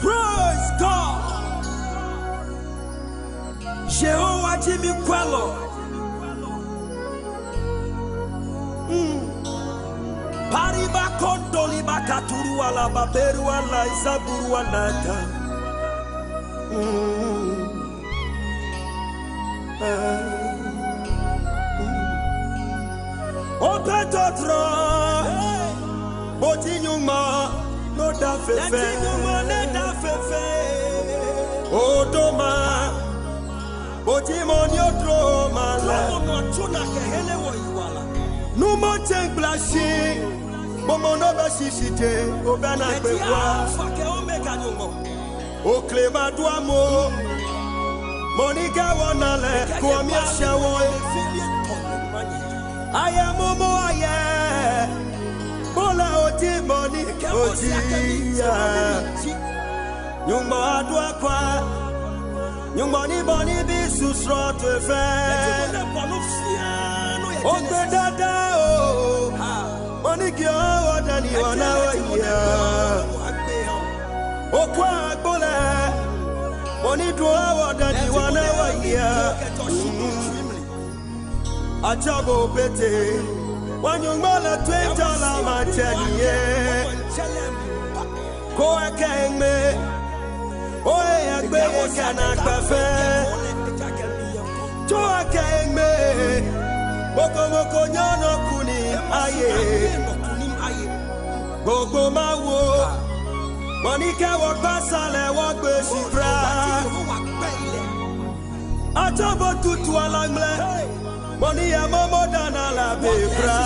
Praise God. Jehovah Jimmy Quello. Pariba kondoli bakaturu ala baberu ala izaburu anata. Opetotro Botinyuma no da fefe Odoma Botimonio droma la Numo tenglashi Momo no bashishite Obana kwekwa Oklema duamo Monika wanale Kwamia shawoe I am Momo aye Bola oti moni oti Nyumba adwa kwa Nyumba ni boni bisu srot wefe Ogbe dada o Moni kyo wadani wanawa ya Okwa agbole Moni dwa wadani wanawa ya Achabo pete Wanyungala twenta la machaniye Koa kengme Oe agbe kana kafe Toa kengme Boko moko nyono kuni aye Gogo mawo Monika wakasale wakbe shifra Achabo tutu alangle Moni ya momo dana la bebra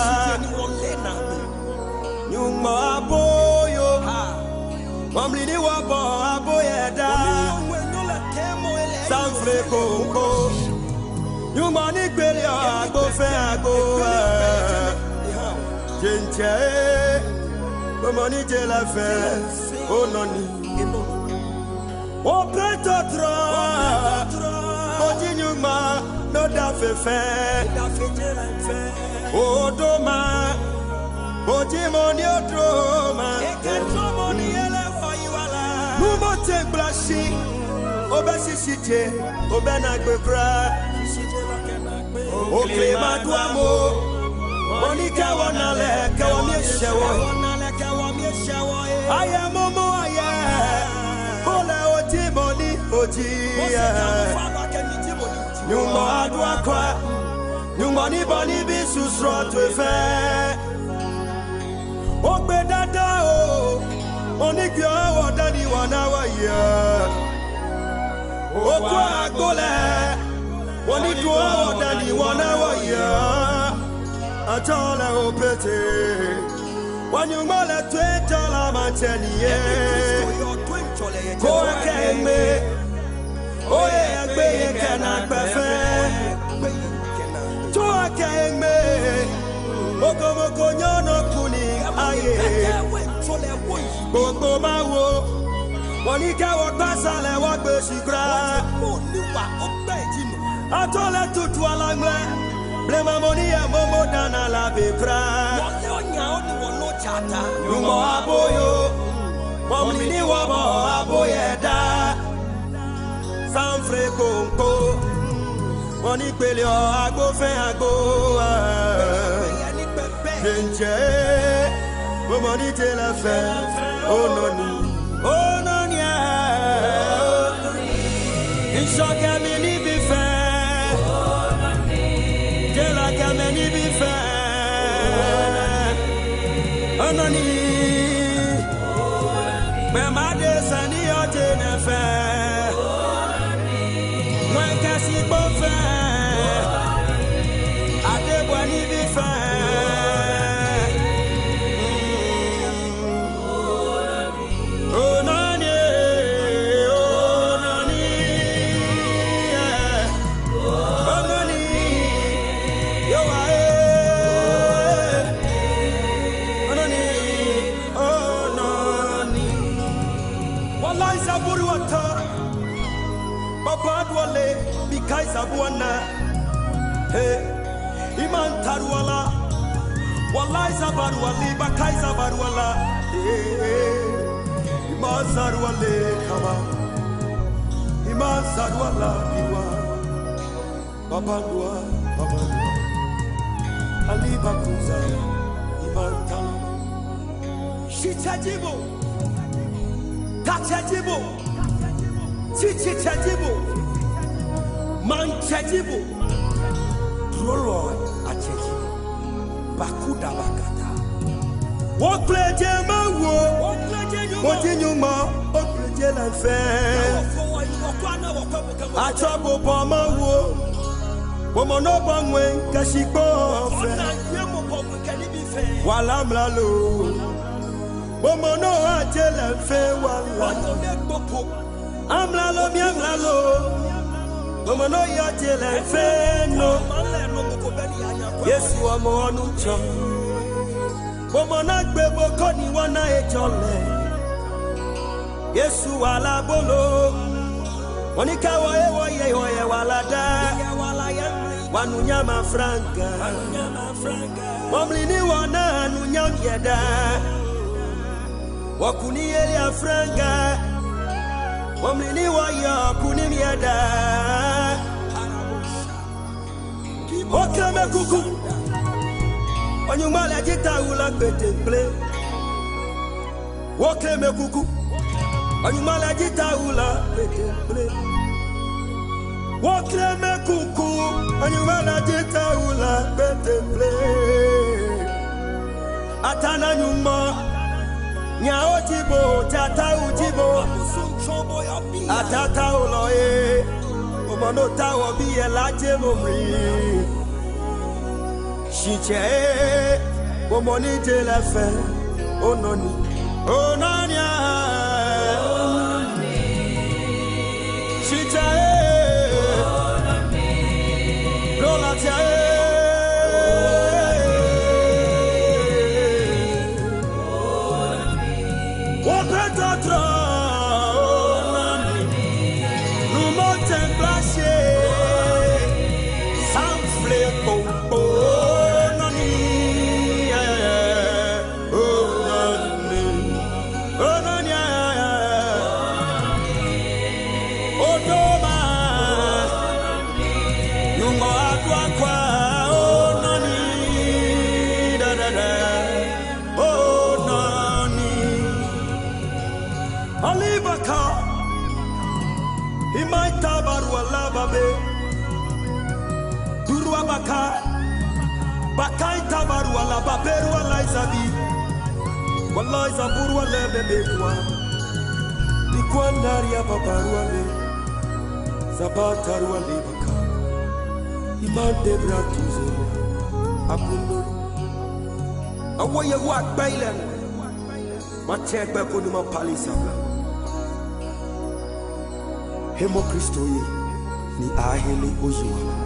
Nyuma aboyo Mamlini wabo aboyeda Sanfre konko Nyuma ni kweli agofe agoa Jenche Momoni jela fe Ononi Opetotra Oti nyuma no da fefe Odoma Botimoni odroma Numo tenglashi Obesishite Obena gbekra Oklema duamo Monika wanale Kawamie shewo Aya momo aya Ola otimoni otia Nyuma adwa kwa Nyuma ni bani bisu srot wefe Ogbe dada o Onikyo wadani wanawa ya Okwa agbole Onikyo wadani wanawa ya Atala opete Wanyumale tweta la macheniye Koa kengme Oye agbe kana kwefe Toa kengme Moko moko nyono kuni aye Gogo mawo Monika wakasale wakbe shikra Atole tutu alangwe Blema moni ya momo dana la bebra Numo aboyo Momlini wabo aboyeda Sanfre konko Moni kweli agofe agoa Jenche Momoni jela fe Ononi Ononi Inshoke mini bife Jela kameni bife Ononi Memade sani yote nefe Mwenkasi bofe Adebwani bife Walaiza baruali bakaiza baruala imazaruale kama imazaruala biwa babandua alibakuza imantala shichajibo tachajibo chichichajibo manchajibo rolo achejibo bakuda bakata wokleje mawo motinyuma okleje la fe achobo pomawo womono bangwe kashiko fe wala mlalo womono ajele fe wala amlalo miamlalo womono yajele fe no Yesu amonu cho womono gbebo koni wana ejole Yesu wala bolo Monika woye walada wanunyama franga Momlini wana nunyamyeda wakunieli franga Momlini waya kunimyeda Okame kuku Onyumale jita ula petemple Okame kuku Onyumale jita ula petemple Wakreme kuku Onyumala jita ula petemple Atana nyuma Nyao jibo Tata ujibo Atata uloye Omanota wabiye laje momri Shiche Omoni telefe Ononi Onania Shiche Bakai tabaru ala baberu ala izabi Wallahi zaburu ala bebekwa Nikwa nari ya babaru ale Zabataru ale baka Iman debra tuzere Apundo Awoye wak bailen Machekbe konuma palisabla Hemo Kristo ye Ni ahele ojuwala